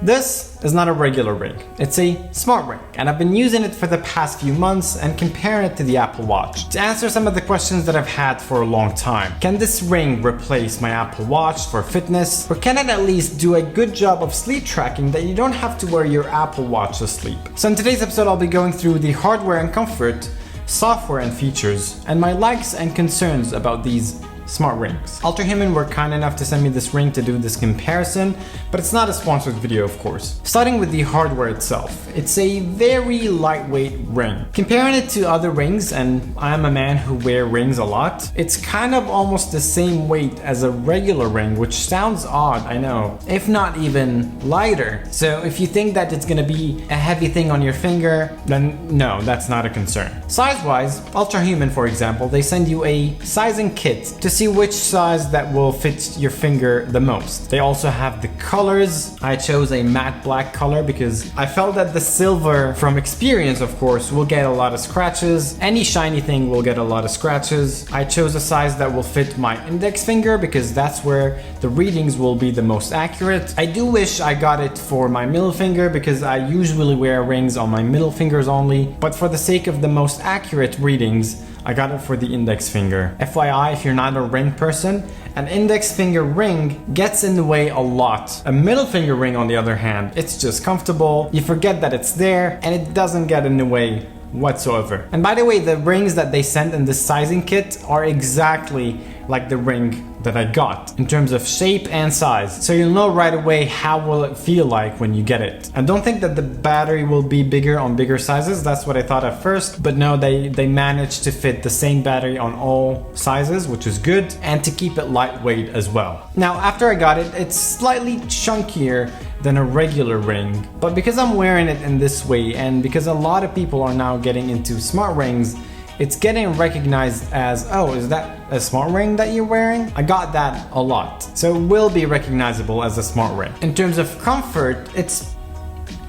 This is not a regular ring, it's a smart ring, and I've been using it for the past few months and comparing it to the Apple Watch to answer some of the questions that I've had for a long time. Can this ring replace my Apple Watch for fitness, or can it at least do a good job of sleep tracking that you don't have to wear your Apple Watch to sleep? So in today's episode I'll be going through the hardware and comfort, software and features, and my likes and concerns about these smart rings. Ultrahuman were kind enough to send me this ring to do this comparison, but it's not a sponsored video, of course. Starting with the hardware itself, it's a very lightweight ring. Comparing it to other rings, and I am a man who wear rings a lot, it's kind of almost the same weight as a regular ring, which sounds odd, I know, if not even lighter. So if you think that it's gonna be a heavy thing on your finger, then no, that's not a concern. Size-wise, Ultrahuman, for example, they send you a sizing kit to see which size that will fit your finger the most. They also have the colors. I chose a matte black color because I felt that the silver, from experience of course, will get a lot of scratches. Any shiny thing will get a lot of scratches. I chose a size that will fit my index finger because that's where the readings will be the most accurate. I do wish I got it for my middle finger because I usually wear rings on my middle fingers only, but for the sake of the most accurate readings, I got it for the index finger. FYI, if you're not a ring person, an index finger ring gets in the way a lot. A middle finger ring, on the other hand, it's just comfortable, you forget that it's there, and it doesn't get in the way whatsoever. And by the way, the rings that they sent in this sizing kit are exactly like the ring that I got in terms of shape and size, so you'll know right away how will it feel like when you get it. And don't think that the battery will be bigger on bigger sizes. That's what I thought at first, but no, they managed to fit the same battery on all sizes, which is good, and to keep it lightweight as well. Now after I got it, it's slightly chunkier than a regular ring, but because I'm wearing it in this way and because a lot of people are now getting into smart rings, it's getting recognized as, oh, is that a smart ring that you're wearing? I got that a lot. So it will be recognizable as a smart ring. In terms of comfort, it's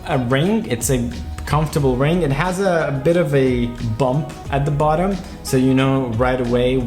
a ring, it's a comfortable ring. It has a bit of a bump at the bottom, so you know right away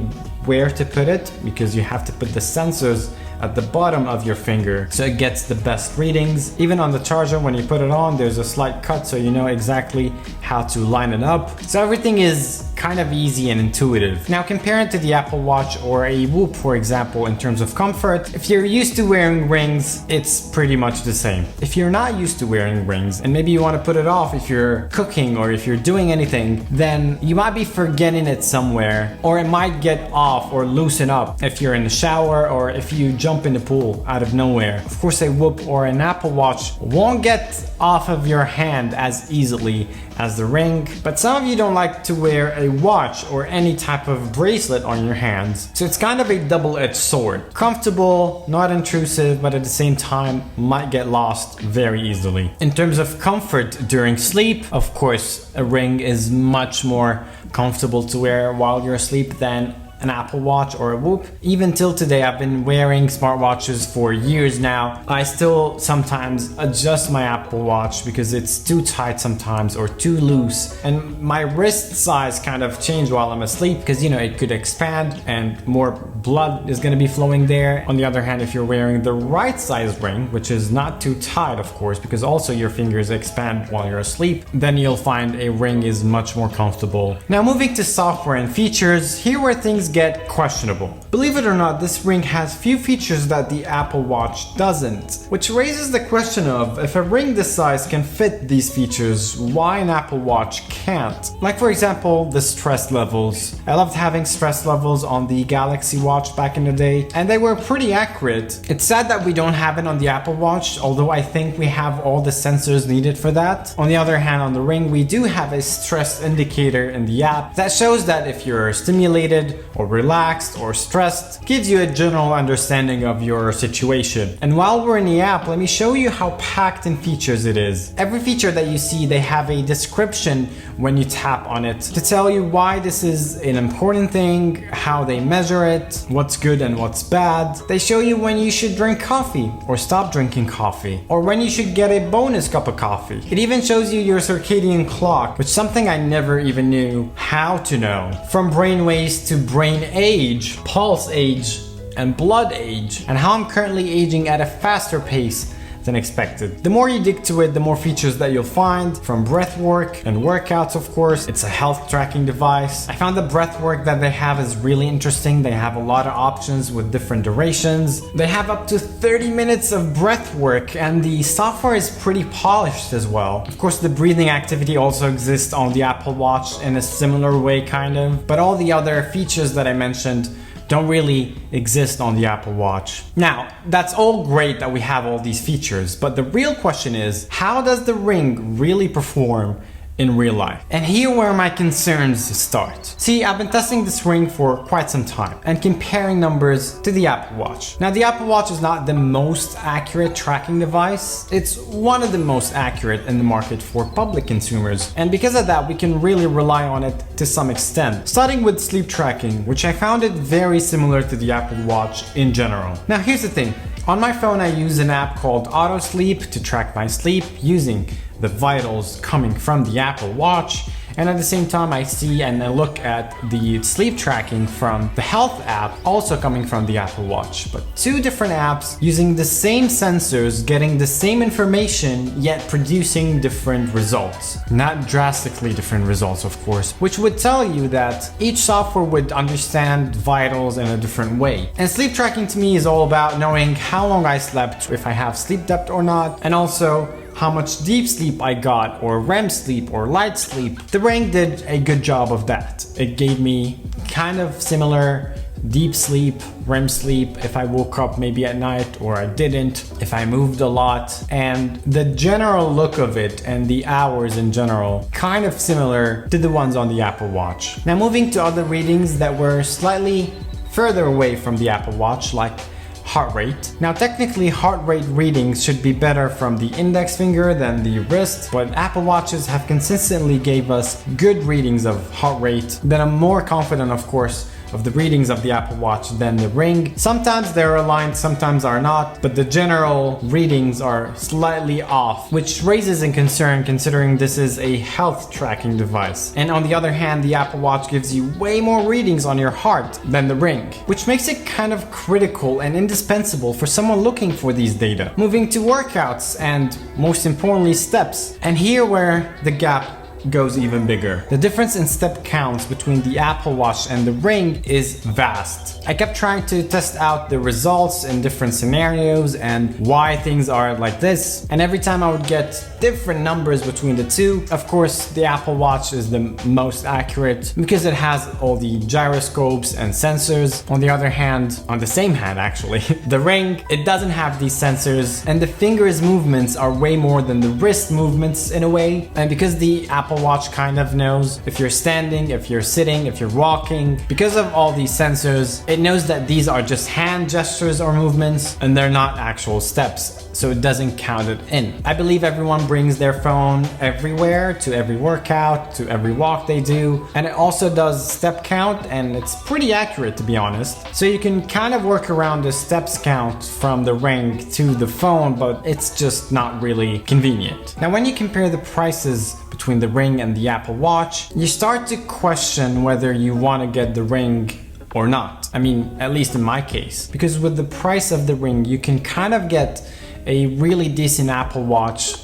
where to put it because you have to put the sensors at the bottom of your finger so it gets the best readings. Even on the charger, when you put it on, there's a slight cut so you know exactly how to line it up. So everything is kind of easy and intuitive. Now compare it to the Apple Watch or a Whoop, for example, in terms of comfort. If you're used to wearing rings, it's pretty much the same. If you're not used to wearing rings and maybe you want to put it off if you're cooking or if you're doing anything, then you might be forgetting it somewhere, or it might get off or loosen up if you're in the shower or if you jump in the pool out of nowhere. Of course, a Whoop or an Apple Watch won't get off of your hand as easily as the ring, but some of you don't like to wear a watch or any type of bracelet on your hands, so it's kind of a double-edged sword. Comfortable, not intrusive, but at the same time might get lost very easily. In terms of comfort during sleep, of course, a ring is much more comfortable to wear while you're asleep than an Apple Watch or a Whoop. Even till today, I've been wearing smartwatches for years now. I still sometimes adjust my Apple Watch because it's too tight sometimes or too loose, and my wrist size kind of changed while I'm asleep because, you know, it could expand and more blood is going to be flowing there. On the other hand, if you're wearing the right size ring, which is not too tight of course, because also your fingers expand while you're asleep, then you'll find a ring is much more comfortable. Now moving to software and features, here where things get questionable. Believe it or not, this ring has few features that the Apple Watch doesn't, which raises the question of, if a ring this size can fit these features, why an Apple Watch can't? Like for example, the stress levels. I loved having stress levels on the Galaxy Watch back in the day, and they were pretty accurate. It's sad that we don't have it on the Apple Watch, although I think we have all the sensors needed for that. On the other hand, on the ring, we do have a stress indicator in the app that shows that if you're stimulated or relaxed or stressed, gives you a general understanding of your situation. And while we're in the app, let me show you how packed in features it is. Every feature that you see, they have a description when you tap on it to tell you why this is an important thing, how they measure it, what's good and what's bad. They show you when you should drink coffee or stop drinking coffee, or when you should get a bonus cup of coffee. It even shows you your circadian clock, which is something I never even knew how to know. From brain waves to brain age, pulse age, and blood age, and how I'm currently aging at a faster pace than expected. The more you dig to it, the more features that you'll find, from breath work and workouts, of course. It's a health tracking device. I found the breath work that they have is really interesting. They have a lot of options with different durations. They have up to 30 minutes of breath work, and the software is pretty polished as well. Of course, the breathing activity also exists on the Apple Watch in a similar way, kind of, but all the other features that I mentioned don't really exist on the Apple Watch. Now, that's all great that we have all these features, but the real question is, how does the Ring really perform in real life? And here where my concerns start. See, I've been testing this Ring for quite some time and comparing numbers to the Apple Watch. Now, the Apple Watch is not the most accurate tracking device. It's one of the most accurate in the market for public consumers. And because of that, we can really rely on it to some extent. Starting with sleep tracking, which I found it very similar to the Apple Watch in general. Now, here's the thing. On my phone, I use an app called Auto Sleep to track my sleep using the vitals coming from the Apple Watch, and at the same time I see and I look at the sleep tracking from the health app also coming from the Apple Watch, but two different apps using the same sensors, getting the same information, yet producing different results. Not drastically different results, of course, which would tell you that each software would understand vitals in a different way. And sleep tracking to me is all about knowing how long I slept, if I have sleep depth or not, and also how much deep sleep I got, or REM sleep or light sleep. The Ring did a good job of that. It gave me kind of similar deep sleep, REM sleep, if I woke up maybe at night or I didn't, if I moved a lot, and the general look of it and the hours in general, kind of similar to the ones on the Apple Watch. Now, moving to other readings that were slightly further away from the Apple Watch, like heart rate. Now, technically, heart rate readings should be better from the index finger than the wrist, but Apple Watches have consistently gave us good readings of heart rate. Then I'm more confident, of course, of the readings of the Apple Watch than the Ring. Sometimes they're aligned, sometimes are not, but the general readings are slightly off, which raises a concern considering this is a health tracking device. And on the other hand, the Apple Watch gives you way more readings on your heart than the Ring, which makes it kind of critical and indispensable for someone looking for these data. Moving to workouts and most importantly steps. And here where the gap goes even bigger. The difference in step counts between the Apple Watch and the Ring is vast. I kept trying to test out the results in different scenarios and why things are like this, and every time I would get different numbers between the two. Of course, the Apple Watch is the most accurate because it has all the gyroscopes and sensors. On the other hand, on the same hand actually, the Ring, it doesn't have these sensors, and the fingers movements are way more than the wrist movements in a way. And because the Apple Watch kind of knows if you're standing, if you're sitting, if you're walking, because of all these sensors, it knows that these are just hand gestures or movements and they're not actual steps, so it doesn't count it in. I believe everyone brings their phone everywhere, to every workout, to every walk they do, and it also does step count, and it's pretty accurate to be honest. So you can kind of work around the steps count from the Ring to the phone, but it's just not really convenient. Now, when you compare the prices between the Ring and the Apple Watch, you start to question whether you want to get the Ring or not. I mean, at least in my case, because with the price of the Ring, you can kind of get a really decent Apple Watch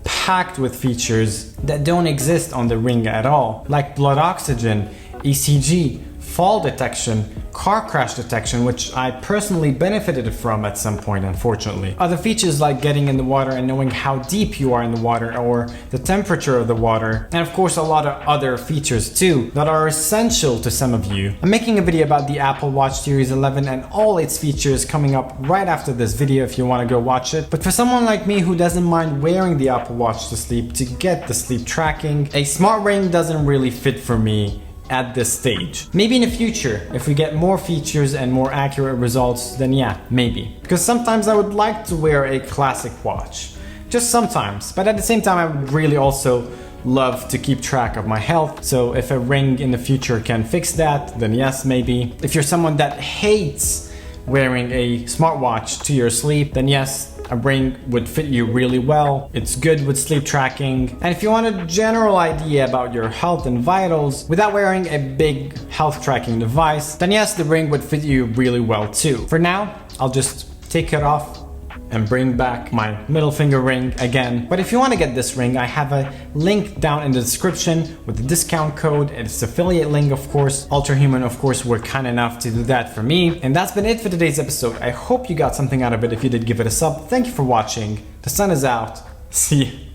packed with features that don't exist on the Ring at all, like blood oxygen, ECG, fall detection, car crash detection, which I personally benefited from at some point, unfortunately. Other features like getting in the water and knowing how deep you are in the water or the temperature of the water, and of course a lot of other features too that are essential to some of you. I'm making a video about the Apple Watch Series 11 and all its features coming up right after this video if you want to go watch it. But for someone like me who doesn't mind wearing the Apple Watch to sleep to get the sleep tracking, a smart Ring doesn't really fit for me at this stage. Maybe in the future, if we get more features and more accurate results, then yeah, maybe. Because sometimes I would like to wear a classic watch. Just sometimes. But at the same time, I would really also love to keep track of my health. So if a Ring in the future can fix that, then yes, maybe. If you're someone that hates wearing a smartwatch to your sleep, then yes, a Ring would fit you really well. It's good with sleep tracking. And if you want a general idea about your health and vitals without wearing a big health tracking device, then yes, the Ring would fit you really well too. For now, I'll just take it off and bring back my middle finger ring again. But if you want to get this ring, I have a link down in the description with the discount code. It's affiliate link, of course. Ultrahuman, of course, were kind enough to do that for me. And that's been it for today's episode. I hope you got something out of it. If you did, give it a sub. Thank you for watching. The sun is out. See you.